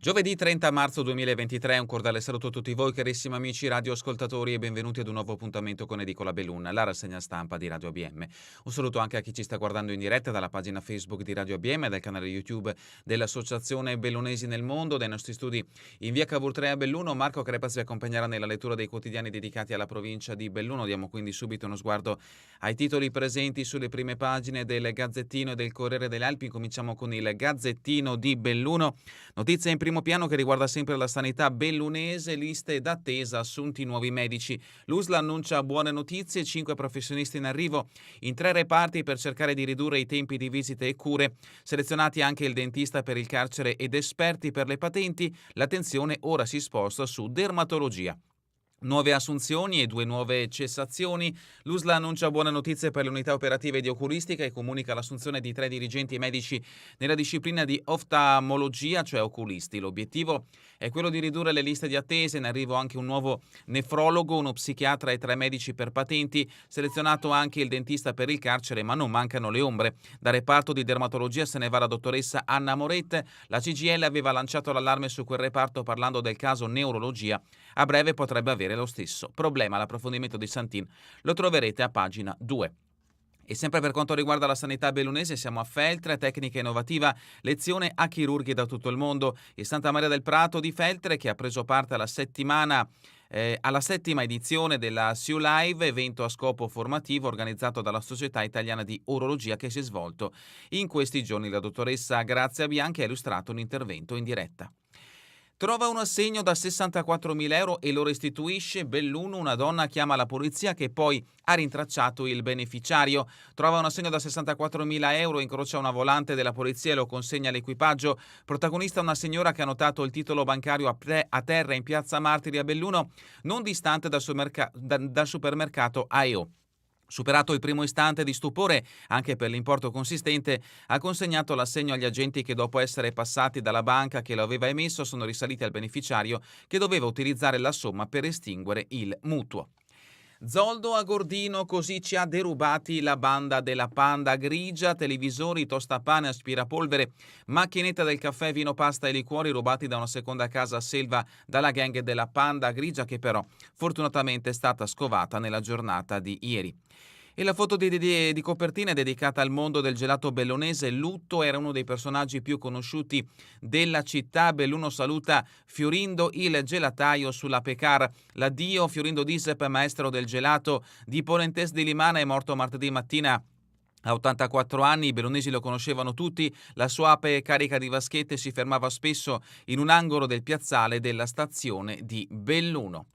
Giovedì 30 marzo 2023, un cordiale saluto a tutti voi carissimi amici radioascoltatori e benvenuti ad un nuovo appuntamento con Edicola Bellun, la rassegna stampa di Radio ABM. Un saluto anche a chi ci sta guardando in diretta dalla pagina Facebook di Radio ABM e dal canale YouTube dell'Associazione Bellunesi nel Mondo. Dai nostri studi in via Cavour 3 a Belluno, Marco Crepas vi accompagnerà nella lettura dei quotidiani dedicati alla provincia di Belluno. Diamo quindi subito uno sguardo ai titoli presenti sulle prime pagine del Gazzettino e del Corriere delle Alpi. Cominciamo con il Gazzettino di Belluno. Notizie in primo piano che riguarda sempre la sanità bellunese, liste d'attesa, assunti nuovi medici. L'USL annuncia buone notizie, 5 professionisti in arrivo in 3 reparti per cercare di ridurre i tempi di visite e cure. Selezionati anche il dentista per il carcere ed esperti per le patenti, l'attenzione ora si sposta su dermatologia. Nuove assunzioni e 2 nuove cessazioni. L'USL annuncia buone notizie per le unità operative di oculistica e comunica l'assunzione di 3 dirigenti medici nella disciplina di oftalmologia, cioè oculisti. L'obiettivo è quello di ridurre le liste di attesa. In arrivo anche un nuovo nefrologo, uno psichiatra e 3 medici per patenti. Selezionato anche il dentista per il carcere, ma non mancano le ombre. Da reparto di dermatologia se ne va la dottoressa Anna Morette. La CGIL aveva lanciato l'allarme su quel reparto parlando del caso neurologia. A breve potrebbe avere lo stesso problema. L'approfondimento di Santin lo troverete a pagina 2. E sempre per quanto riguarda la sanità bellunese siamo a Feltre, tecnica innovativa, lezione a chirurghi da tutto il mondo. Il Santa Maria del Prato di Feltre, che ha preso parte alla settima edizione della SIU Live, evento a scopo formativo organizzato dalla Società Italiana di Urologia, che si è svolto in questi giorni. La dottoressa Grazia Bianchi ha illustrato un intervento in diretta. Trova un assegno da 64.000 euro e lo restituisce. Belluno, una donna chiama la polizia che poi ha rintracciato il beneficiario. Trova un assegno da 64.000 euro, incrocia una volante della polizia e lo consegna all'equipaggio. Protagonista una signora che ha notato il titolo bancario a terra in piazza Martiri a Belluno, non distante dal supermercato AEO. Superato il primo istante di stupore, anche per l'importo consistente, ha consegnato l'assegno agli agenti che, dopo essere passati dalla banca che lo aveva emesso, sono risaliti al beneficiario che doveva utilizzare la somma per estinguere il mutuo. Zoldo a Gordino, così ci ha derubati la banda della Panda Grigia, televisori, tostapane, aspirapolvere, macchinetta del caffè, vino, pasta e liquori rubati da una seconda casa a Selva dalla gang della Panda Grigia, che però fortunatamente è stata scovata nella giornata di ieri. E la foto di copertina è dedicata al mondo del gelato bellunese. Lutto era uno dei personaggi più conosciuti della città. Belluno saluta Fiorindo il gelataio sulla Pecar. L'addio Fiorindo Disep, maestro del gelato di Polentes di Limana, è morto martedì mattina. A 84 anni, i bellunesi lo conoscevano tutti, la sua ape carica di vaschette si fermava spesso in un angolo del piazzale della stazione di Belluno.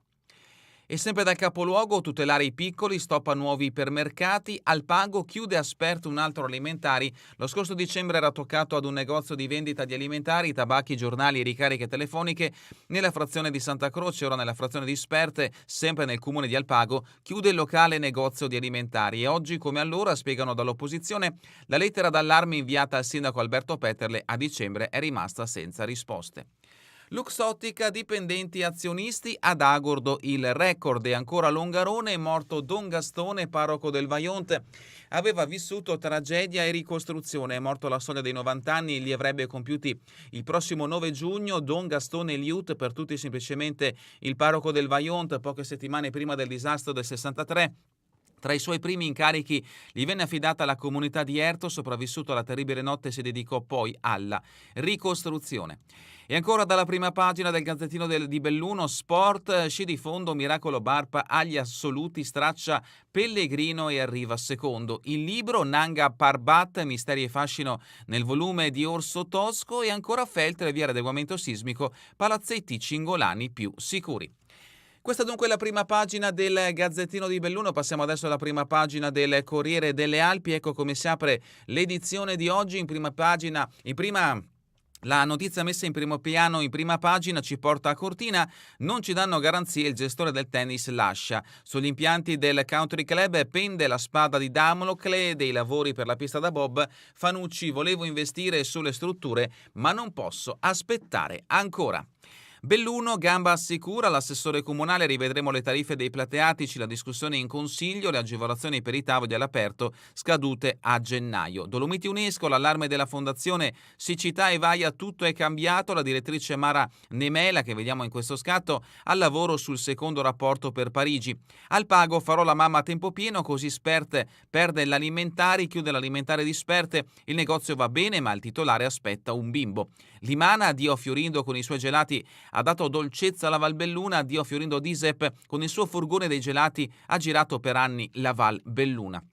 E sempre dal capoluogo, tutelare i piccoli, stop a nuovi ipermercati, Alpago chiude a Sperto un altro alimentari. Lo scorso dicembre era toccato ad un negozio di vendita di alimentari, tabacchi, giornali e ricariche telefoniche nella frazione di Santa Croce. Ora nella frazione di Sperte, sempre nel comune di Alpago, chiude il locale negozio di alimentari. E oggi, come allora, spiegano dall'opposizione, la lettera d'allarme inviata al sindaco Alberto Petterle a dicembre è rimasta senza risposte. Luxottica, dipendenti azionisti, ad Agordo il record. E ancora a Longarone è morto Don Gastone, parroco del Vajont. Aveva vissuto tragedia e ricostruzione, è morto alla soglia dei 90 anni, li avrebbe compiuti il prossimo 9 giugno. Don Gastone Liut, per tutti semplicemente il parroco del Vajont, poche settimane prima del disastro del 63. Tra i suoi primi incarichi gli venne affidata la comunità di Erto. Sopravvissuto alla terribile notte, si dedicò poi alla ricostruzione. E ancora dalla prima pagina del Gazzettino di Belluno, sport, sci di fondo, Miracolo Barpa agli assoluti, straccia Pellegrino e arriva secondo. Il libro Nanga Parbat, misteri e fascino nel volume di Orso Tosco. E ancora Feltre, via adeguamento sismico, palazzetti cingolani più sicuri. Questa dunque è la prima pagina del Gazzettino di Belluno. Passiamo adesso alla prima pagina del Corriere delle Alpi. Ecco come si apre l'edizione di oggi. In prima pagina, la notizia messa in primo piano, in prima pagina, ci porta a Cortina. Non ci danno garanzie, il gestore del tennis lascia. Sugli impianti del Country Club pende la spada di Damocle dei lavori per la pista da bob. Fanucci: volevo investire sulle strutture, ma non posso aspettare ancora. Belluno, gamba sicura, l'assessore comunale, rivedremo le tariffe dei plateatici, la discussione in consiglio, le agevolazioni per i tavoli all'aperto scadute a gennaio. Dolomiti UNESCO, l'allarme della fondazione Siccità e Vaia, tutto è cambiato, la direttrice Mara Nemela, che vediamo in questo scatto, al lavoro sul secondo rapporto per Parigi. Al pago farò la mamma a tempo pieno, così Sperte perde l'alimentari, chiude l'alimentare di Sperte, il negozio va bene ma il titolare aspetta un bimbo. Limana, addio a Fiorindo con i suoi gelati, ha dato dolcezza alla Valbelluna, addio a Fiorindo Disep, con il suo furgone dei gelati ha girato per anni la Val Belluna.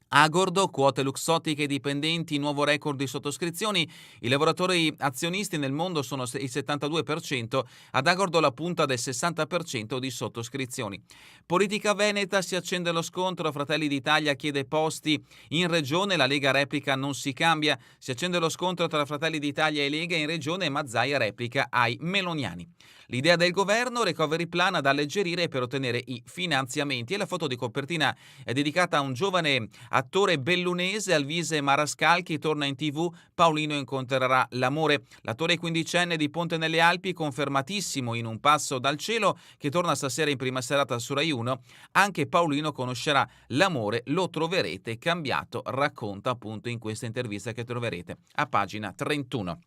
Agordo, quote luxottiche e dipendenti, nuovo record di sottoscrizioni, i lavoratori azionisti nel mondo sono il 72%, ad Agordo la punta del 60% di sottoscrizioni. Politica veneta, si accende lo scontro, Fratelli d'Italia chiede posti in regione, la Lega replica non si cambia, si accende lo scontro tra Fratelli d'Italia e Lega in regione, Mazzaia replica ai meloniani. L'idea del governo, recovery plan ad alleggerire per ottenere i finanziamenti, e la foto di copertina è dedicata a un giovane attore bellunese, Alvise Marascalchi, torna in TV, Paolino incontrerà l'amore. L'attore quindicenne di Ponte nelle Alpi, confermatissimo in Un passo dal cielo, che torna stasera in prima serata su Rai 1, anche Paolino conoscerà l'amore, lo troverete cambiato, racconta appunto in questa intervista che troverete a pagina 31.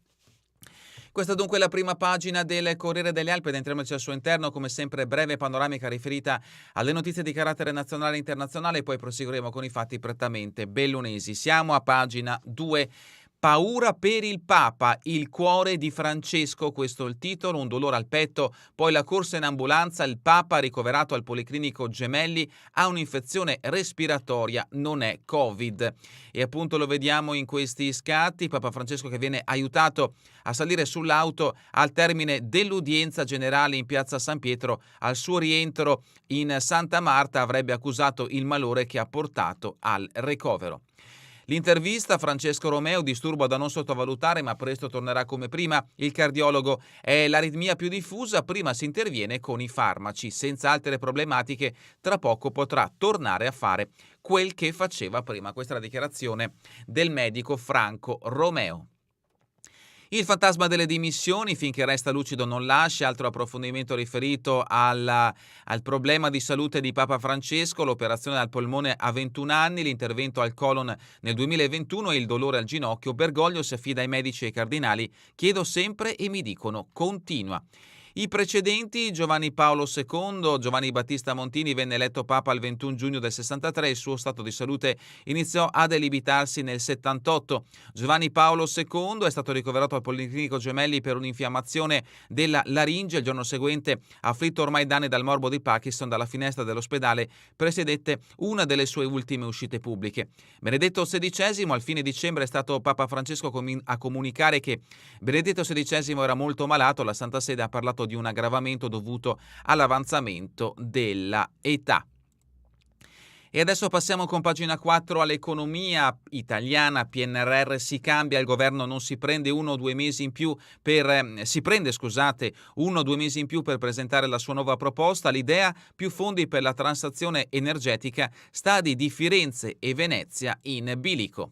Questa dunque è la prima pagina del Corriere delle Alpi ed entriamoci al suo interno, come sempre breve panoramica riferita alle notizie di carattere nazionale e internazionale, poi proseguiremo con i fatti prettamente bellunesi. Siamo a pagina 2. Paura per il Papa, il cuore di Francesco, questo è il titolo, un dolore al petto, poi la corsa in ambulanza, il Papa ricoverato al Policlinico Gemelli ha un'infezione respiratoria, non è Covid. E appunto lo vediamo in questi scatti, Papa Francesco che viene aiutato a salire sull'auto al termine dell'udienza generale in piazza San Pietro, al suo rientro in Santa Marta avrebbe accusato il malore che ha portato al ricovero. L'intervista, Francesco Romeo, disturbo da non sottovalutare ma presto tornerà come prima, il cardiologo, è l'aritmia più diffusa, prima si interviene con i farmaci, senza altre problematiche, tra poco potrà tornare a fare quel che faceva prima. Questa è la dichiarazione del medico Franco Romeo. Il fantasma delle dimissioni, finché resta lucido non lascia, altro approfondimento riferito al problema di salute di Papa Francesco, l'operazione al polmone a 21 anni, l'intervento al colon nel 2021 e il dolore al ginocchio. Bergoglio si affida ai medici e ai cardinali, chiedo sempre e mi dicono continua. I precedenti, Giovanni Paolo II, Giovanni Battista Montini venne eletto Papa il 21 giugno del 63, il suo stato di salute iniziò a debilitarsi nel 78. Giovanni Paolo II è stato ricoverato al Policlinico Gemelli per un'infiammazione della laringe, il giorno seguente, afflitto ormai da anni dal morbo di Parkinson, dalla finestra dell'ospedale presiedette una delle sue ultime uscite pubbliche. Benedetto XVI al fine dicembre è stato Papa Francesco a comunicare che Benedetto XVI era molto malato, la Santa Sede ha parlato di un aggravamento dovuto all'avanzamento della età. E adesso passiamo con pagina 4 all'economia italiana. PNRR si cambia, il governo non si prende 1 o 2 mesi in più si prende 1 o 2 mesi in più per presentare la sua nuova proposta. L'idea: più fondi per la transizione energetica, stadi di Firenze e Venezia in bilico.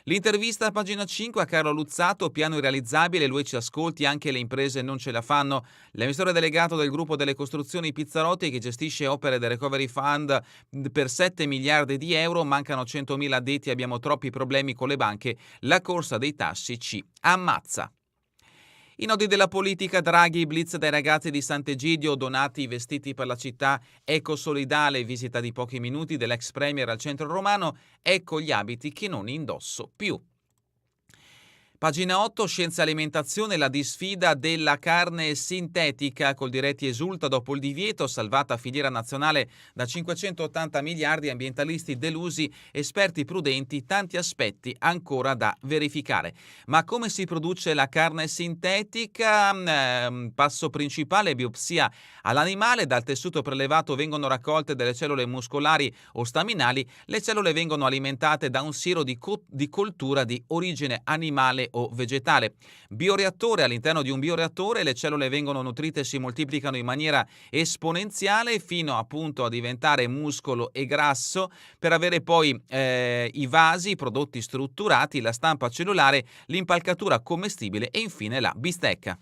L'intervista a pagina 5 a Carlo Luzzato, piano irrealizzabile, lui ci ascolti, anche le imprese non ce la fanno. L'amministratore delegato del gruppo delle costruzioni Pizzarotti, che gestisce opere del Recovery Fund per 7 miliardi di euro, mancano 100.000 addetti, abbiamo troppi problemi con le banche, la corsa dei tassi ci ammazza. I nodi della politica, Draghi, blitz dai ragazzi di Sant'Egidio, donati vestiti per la città, ecosolidale, visita di pochi minuti dell'ex premier al centro romano, ecco gli abiti che non indosso più. Pagina 8, Scienza e Alimentazione, la disfida della carne sintetica. Coldiretti esulta dopo il divieto, salvata filiera nazionale da 580 miliardi, ambientalisti delusi, esperti prudenti, tanti aspetti ancora da verificare. Ma come si produce la carne sintetica? Passo principale, biopsia all'animale, dal tessuto prelevato vengono raccolte delle cellule muscolari o staminali, le cellule vengono alimentate da un siero di coltura di origine animale o vegetale. Bioreattore, all'interno di un bioreattore le cellule vengono nutrite e si moltiplicano in maniera esponenziale fino appunto a diventare muscolo e grasso, per avere poi i vasi, i prodotti strutturati, la stampa cellulare, l'impalcatura commestibile e infine la bistecca.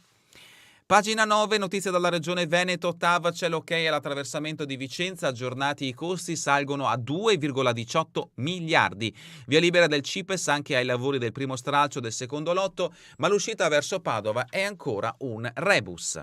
Pagina 9, notizie dalla regione Veneto, TAV c'è l'ok all'attraversamento di Vicenza, aggiornati i costi salgono a 2,18 miliardi. Via libera del CIPES anche ai lavori del primo stralcio del secondo lotto, ma l'uscita verso Padova è ancora un rebus.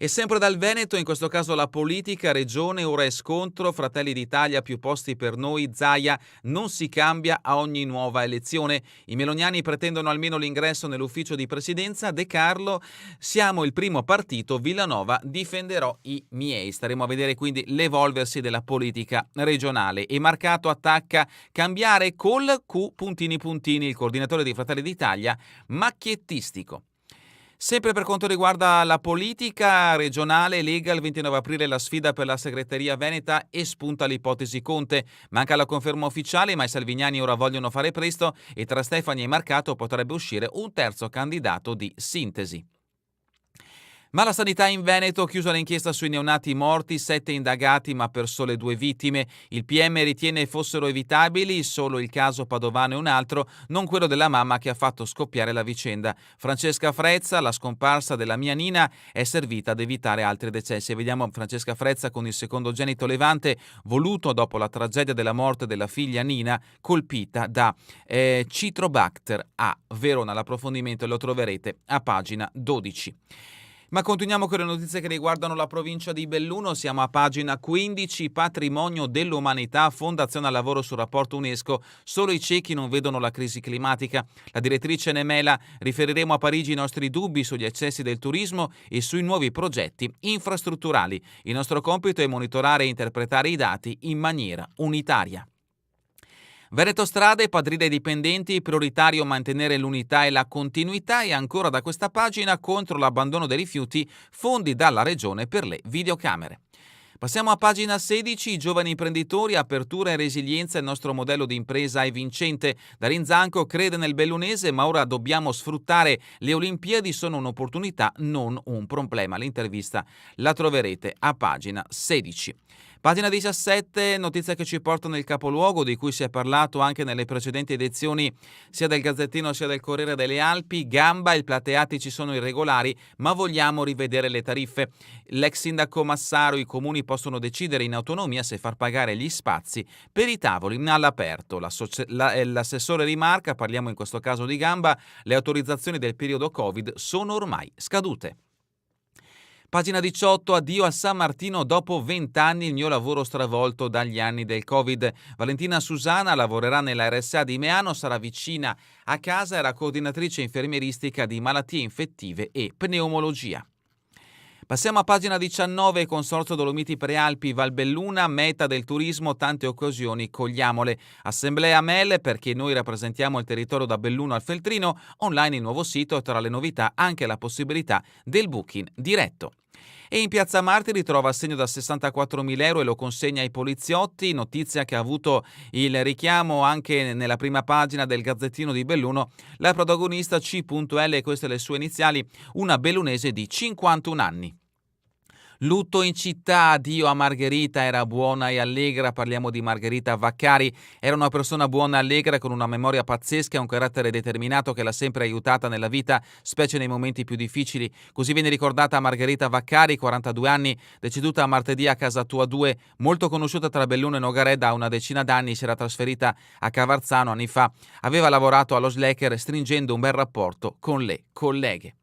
E sempre dal Veneto, in questo caso la politica, regione, ora è scontro, Fratelli d'Italia, più posti per noi, Zaia, non si cambia a ogni nuova elezione. I meloniani pretendono almeno l'ingresso nell'ufficio di presidenza, De Carlo, siamo il primo partito, Villanova, difenderò i miei. Staremo a vedere quindi l'evolversi della politica regionale. E Marcato attacca cambiare col Q puntini puntini, il coordinatore di Fratelli d'Italia, macchiettistico. Sempre per quanto riguarda la politica regionale, Lega il 29 aprile la sfida per la segreteria veneta e spunta l'ipotesi Conte. Manca la conferma ufficiale, ma i salviniani ora vogliono fare presto e tra Stefani e Marcato potrebbe uscire un terzo candidato di sintesi. Ma la sanità in Veneto, chiusa l'inchiesta sui neonati morti, 7 indagati ma per sole 2 vittime. Il PM ritiene fossero evitabili solo il caso Padovano e un altro, non quello della mamma che ha fatto scoppiare la vicenda. Francesca Frezza, la scomparsa della mia Nina è servita ad evitare altri decessi. Vediamo Francesca Frezza con il secondogenito Levante, voluto dopo la tragedia della morte della figlia Nina, colpita da Citrobacter a Verona. L'approfondimento lo troverete a pagina 12. Ma continuiamo con le notizie che riguardano la provincia di Belluno. Siamo a pagina 15, patrimonio dell'umanità, Fondazione al lavoro sul rapporto UNESCO. Solo i ciechi non vedono la crisi climatica. La direttrice Nemela: riferiremo a Parigi i nostri dubbi sugli eccessi del turismo e sui nuovi progetti infrastrutturali. Il nostro compito è monitorare e interpretare i dati in maniera unitaria. Veneto Strade, padrine dipendenti, prioritario mantenere l'unità e la continuità. E ancora da questa pagina, contro l'abbandono dei rifiuti, fondi dalla regione per le videocamere. Passiamo a pagina 16, giovani imprenditori, apertura e resilienza, il nostro modello di impresa è vincente. Darin Zanco crede nel bellunese, ma ora dobbiamo sfruttare le Olimpiadi, sono un'opportunità, non un problema. L'intervista la troverete a pagina 16. Pagina 17, notizia che ci porta nel capoluogo di cui si è parlato anche nelle precedenti edizioni sia del Gazzettino sia del Corriere delle Alpi. Gamba, i plateatici sono irregolari, ma vogliamo rivedere le tariffe. L'ex sindaco Massaro: i comuni possono decidere in autonomia se far pagare gli spazi per i tavoli all'aperto. L'assessore rimarca, parliamo in questo caso di Gamba, le autorizzazioni del periodo Covid sono ormai scadute. Pagina 18, addio a San Martino dopo 20 anni, il mio lavoro stravolto dagli anni del Covid. Valentina Susana lavorerà nella RSA di Meano, sarà vicina a casa, era coordinatrice infermieristica di malattie infettive e pneumologia. Passiamo a pagina 19, Consorzio Dolomiti Prealpi Valbelluna, meta del turismo, tante occasioni, cogliamole. Assemblea MEL, perché noi rappresentiamo il territorio da Belluno al Feltrino, online il nuovo sito, tra le novità anche la possibilità del booking diretto. E in Piazza Martiri trova assegno da 64.000 euro e lo consegna ai poliziotti, notizia che ha avuto il richiamo anche nella prima pagina del Gazzettino di Belluno. La protagonista C.L, queste le sue iniziali, una bellunese di 51 anni. Lutto in città, addio a Margherita, era buona e allegra, parliamo di Margherita Vaccari, era una persona buona e allegra con una memoria pazzesca e un carattere determinato che l'ha sempre aiutata nella vita, specie nei momenti più difficili. Così viene ricordata Margherita Vaccari, 42 anni, deceduta martedì a Casa Tua 2, molto conosciuta tra Belluno e Nogaret da una decina d'anni, si era trasferita a Cavarzano anni fa, aveva lavorato allo Schlecher stringendo un bel rapporto con le colleghe.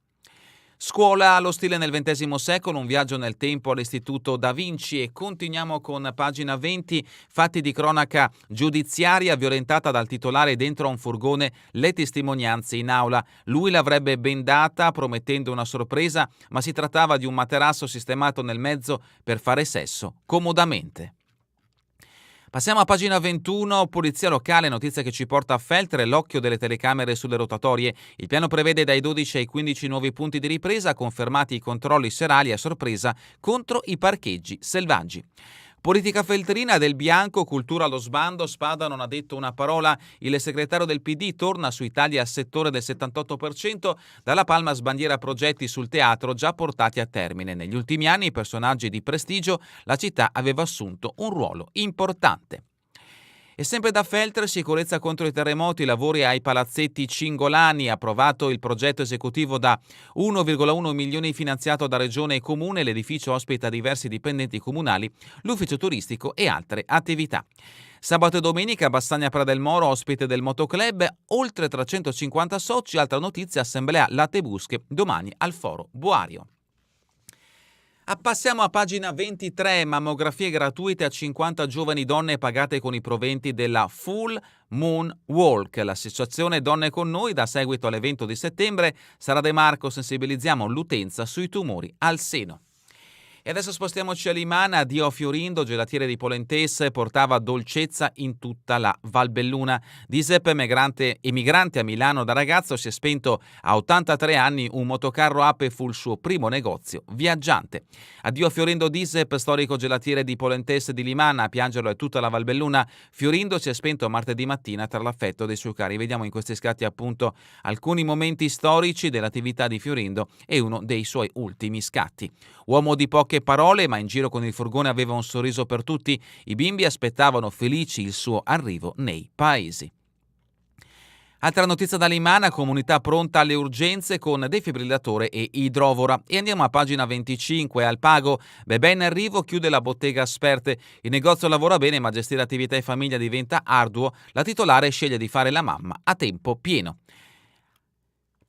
Scuola allo stile nel XX secolo, un viaggio nel tempo all'Istituto Da Vinci. E continuiamo con pagina 20, fatti di cronaca giudiziaria, violentata dal titolare dentro a un furgone, le testimonianze in aula. Lui l'avrebbe bendata promettendo una sorpresa, ma si trattava di un materasso sistemato nel mezzo per fare sesso comodamente. Passiamo a pagina 21, polizia locale, notizia che ci porta a Feltre, l'occhio delle telecamere sulle rotatorie. Il piano prevede dai 12 ai 15 nuovi punti di ripresa, confermati i controlli serali a sorpresa contro i parcheggi selvaggi. Politica feltrina, Del Bianco, cultura allo sbando, Spada non ha detto una parola, il segretario del PD torna sui tagli al settore del 78%, dalla Palma sbandiera progetti sul teatro già portati a termine. Negli ultimi anni, personaggi di prestigio, la città aveva assunto un ruolo importante. E sempre da Feltre, sicurezza contro i terremoti, lavori ai palazzetti Cingolani, approvato il progetto esecutivo da 1,1 milioni finanziato da Regione e Comune, l'edificio ospita diversi dipendenti comunali, l'ufficio turistico e altre attività. Sabato e domenica Bassagna Pra del Moro, ospite del motoclub, oltre 350 soci, altra notizia, assemblea Latte Busche, domani al Foro Boario. Passiamo a pagina 23, mammografie gratuite a 50 giovani donne pagate con i proventi della Full Moon Walk. L'associazione Donne con Noi dà seguito all'evento di settembre. Sara De Marco, sensibilizziamo l'utenza sui tumori al seno. E adesso spostiamoci a Limana. Addio a Fiorindo, gelatiere di Polentese, portava dolcezza in tutta la Valbelluna. Giuseppe, emigrante a Milano da ragazzo, si è spento a 83 anni. Un motocarro Ape fu il suo primo negozio viaggiante. Addio a Fiorindo Giuseppe, storico gelatiere di Polentese di Limana. A piangerlo è tutta la Valbelluna. Fiorindo si è spento martedì mattina tra l'affetto dei suoi cari. Vediamo in questi scatti appunto alcuni momenti storici dell'attività di Fiorindo e uno dei suoi ultimi scatti. Uomo di poche parole, ma in giro con il furgone aveva un sorriso per tutti. I bimbi aspettavano felici il suo arrivo nei paesi. Altra notizia da Limana, comunità pronta alle urgenze con defibrillatore e idrovora. E andiamo a pagina 25, al Pago, bebè in arrivo, chiude la bottega Sperte. Il negozio lavora bene, ma gestire attività e famiglia diventa arduo. La titolare sceglie di fare la mamma a tempo pieno.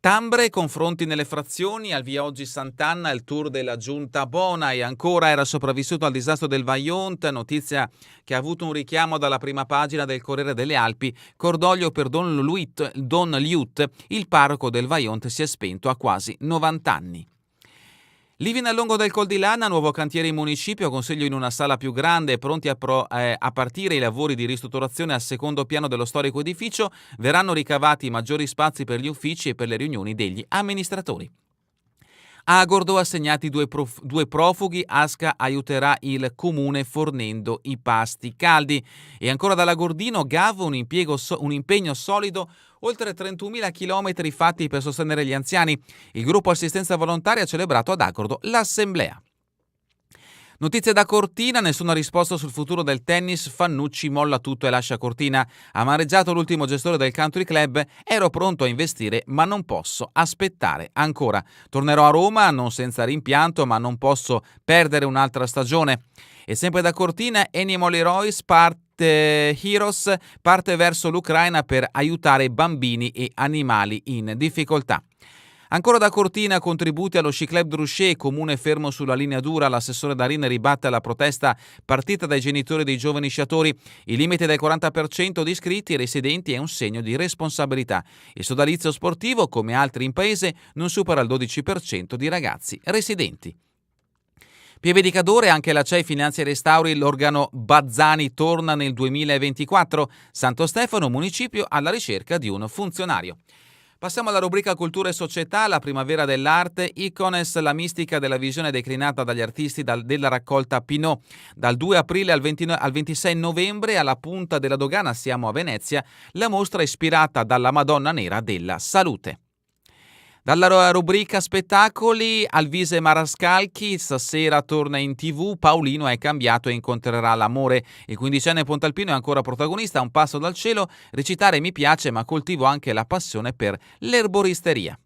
Tambre, confronti nelle frazioni, al via oggi Sant'Anna, il tour della Giunta Bona. E ancora era sopravvissuto al disastro del Vajont, notizia che ha avuto un richiamo dalla prima pagina del Corriere delle Alpi. Cordoglio per Don Liut, il parroco del Vajont si è spento a quasi 90 anni. Living a lungo del Col di Lana, nuovo cantiere in municipio, consiglio in una sala più grande, pronti a partire i lavori di ristrutturazione al secondo piano dello storico edificio, verranno ricavati maggiori spazi per gli uffici e per le riunioni degli amministratori. A Agordo assegnati due profughi, Asca aiuterà il comune fornendo i pasti caldi. E ancora dalla Gordino, Gavo, un impegno solido, oltre 31.000 chilometri fatti per sostenere gli anziani. Il gruppo Assistenza Volontaria ha celebrato ad Agordo l'assemblea. Notizie da Cortina, nessuna risposta sul futuro del tennis, Fannucci molla tutto e lascia Cortina. Amareggiato l'ultimo gestore del country club, ero pronto a investire ma non posso aspettare ancora. Tornerò a Roma, non senza rimpianto, ma non posso perdere un'altra stagione. E sempre da Cortina, Animal Heroes Heroes parte verso l'Ucraina per aiutare bambini e animali in difficoltà. Ancora da Cortina, contributi allo Sci Club Druscé, comune fermo sulla linea dura, l'assessore Darin ribatte la protesta partita dai genitori dei giovani sciatori. Il limite del 40% di iscritti e residenti è un segno di responsabilità. Il sodalizio sportivo, come altri in paese, non supera il 12% di ragazzi residenti. Pieve di Cadore, anche la CEI finanzia e restauri, l'organo Bazzani torna nel 2024. Santo Stefano, municipio alla ricerca di un funzionario. Passiamo alla rubrica Cultura e Società, la primavera dell'arte, Icones, la mistica della visione declinata dagli artisti della raccolta Pinot. Dal 2 aprile al 26 novembre alla Punta della Dogana, siamo a Venezia, la mostra è ispirata dalla Madonna Nera della Salute. Dalla rubrica Spettacoli, Alvise Marascalchi, stasera torna in TV, Paolino è cambiato e incontrerà l'amore. Il 15enne Pontalpino è ancora protagonista, a un passo dal cielo, recitare mi piace ma coltivo anche la passione per l'erboristeria.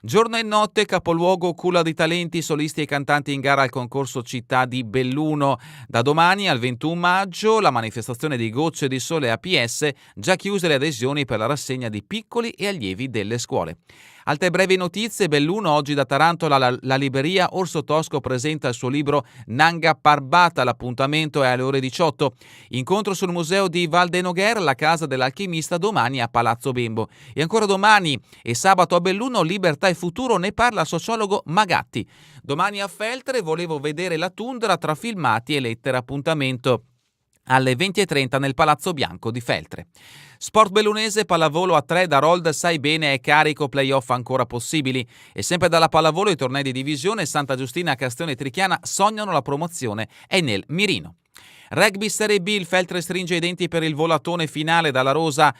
Giorno e notte, capoluogo, culla di talenti, solisti e cantanti in gara al concorso Città di Belluno. Da domani al 21 maggio la manifestazione di Gocce di Sole APS, già chiuse le adesioni per la rassegna di piccoli e allievi delle scuole. Altre brevi notizie, Belluno, oggi da Tarantola la libreria Orso Tosco presenta il suo libro Nanga Parbat, l'appuntamento è alle ore 18. Incontro sul museo di Val de Noguer, la casa dell'alchimista, domani a Palazzo Bembo. E ancora domani e sabato a Belluno, Libertà e Futuro, ne parla il sociologo Magatti. Domani a Feltre, volevo vedere la tundra tra filmati e lettere, appuntamento alle 20.30 nel Palazzo Bianco di Feltre. Sport bellunese, pallavolo a 3 da Rold, sai bene è carico, playoff ancora possibili. E sempre dalla pallavolo i tornei di divisione, Santa Giustina, Castione e Trichiana sognano la promozione, è nel mirino. Rugby Serie B, il Feltre stringe i denti per il volatone finale dalla rosa,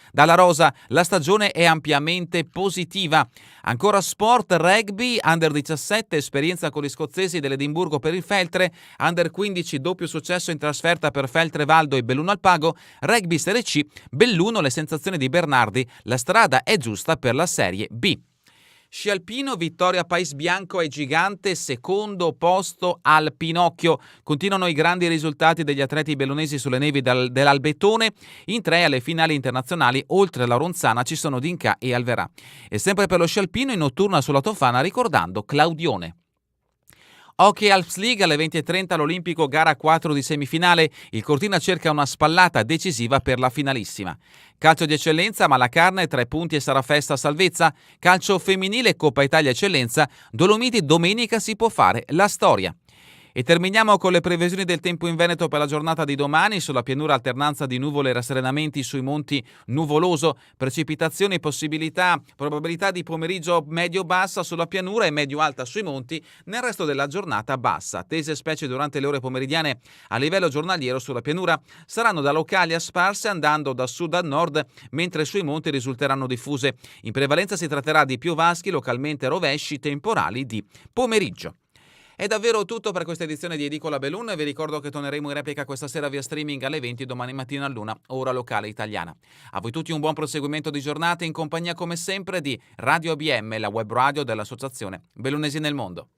la stagione è ampiamente positiva. Ancora sport, rugby, under 17, esperienza con gli scozzesi dell'Edimburgo per il Feltre, under 15, doppio successo in trasferta per Feltre Valdo e Belluno Alpago, rugby Serie C, Belluno, le sensazioni di Bernardi, la strada è giusta per la Serie B. Sci alpino, vittoria País Bianco e Gigante, secondo posto al Pinocchio. Continuano i grandi risultati degli atleti bellunesi sulle nevi dell'Albetone. In 3 alle finali internazionali, oltre alla Ronzana, ci sono Dinca e Alverà. E sempre per lo sci alpino, in notturna sulla Tofana, ricordando Claudione. Hockey Alps League alle 20:30 all'Olimpico, gara 4 di semifinale. Il Cortina cerca una spallata decisiva per la finalissima. Calcio di eccellenza, Malacarne, 3 punti e sarà festa a salvezza. Calcio femminile, Coppa Italia Eccellenza. Dolomiti, domenica si può fare la storia. E terminiamo con le previsioni del tempo in Veneto per la giornata di domani. Sulla pianura alternanza di nuvole e rasserenamenti, sui monti nuvoloso, precipitazioni, probabilità di pomeriggio medio-bassa sulla pianura e medio-alta sui monti, nel resto della giornata bassa. Tese specie durante le ore pomeridiane a livello giornaliero sulla pianura saranno da locali a sparse andando da sud a nord, mentre sui monti risulteranno diffuse. In prevalenza si tratterà di piovaschi, localmente rovesci, temporali di pomeriggio. È davvero tutto per questa edizione di Edicola Belun. Vi ricordo che torneremo in replica questa sera via streaming alle 20, domani mattina all'1, ora locale italiana. A voi tutti un buon proseguimento di giornata in compagnia come sempre di Radio ABM, la web radio dell'Associazione Bellunesi nel Mondo.